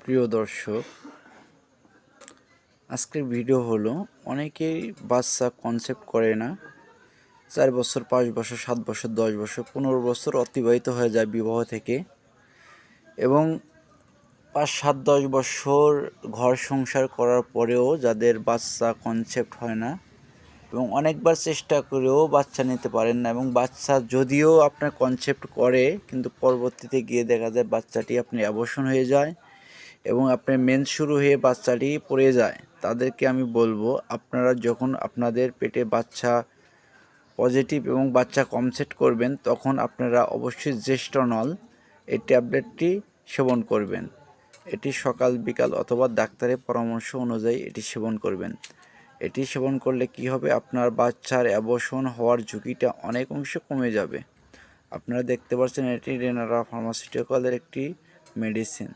প্রিয় দর্শক, আজকের ভিডিও হলো অনেকেই বাচ্চা কনসেপ্ট করে না। 4 বছর, 5 বছর, 7 বছর, 10 বছর, 15 বছর অতিবাহিত হয়ে যায় বিবাহ থেকে, এবং 5, 7, 10 বছর ঘর সংসার করার পরেও যাদের বাচ্চা কনসেপ্ট হয় না, এবং অনেকবার চেষ্টা করেও বাচ্চা নিতে পারেন না, এবং বাচ্চা যদিও আপনার কনসেপ্ট করে কিন্তু পরবর্তীতে গিয়ে দেখা যায় বাচ্চাটি আপনার অ্যাবর্শন হয়ে যায় এবং আপনার মেন্স শুরু হয়ে বাচ্চাটি পড়ে যায়। তাদেরকে আমি বলবো, আপনারা যখন আপনাদের পেটে বাচ্চা পজিটিভ এবং বাচ্চা কনসেপ্ট করবেন, তখন আপনারা অবশ্যই জেস্টনল এই ট্যাবলেটটি সেবন করবেন। এটি সকাল বিকাল অথবা ডাক্তারের পরামর্শ অনুযায়ী এটি সেবন করবেন। এটি সেবন করলে কি হবে, আপনার বাচ্চার অ্যাবর্শন হওয়ার ঝুঁকিটা অনেক অংশে কমে যাবে। আপনারা দেখতে পাচ্ছেন এটি রেনারা ফার্মাসিউটিক্যালের একটি মেডিসিন।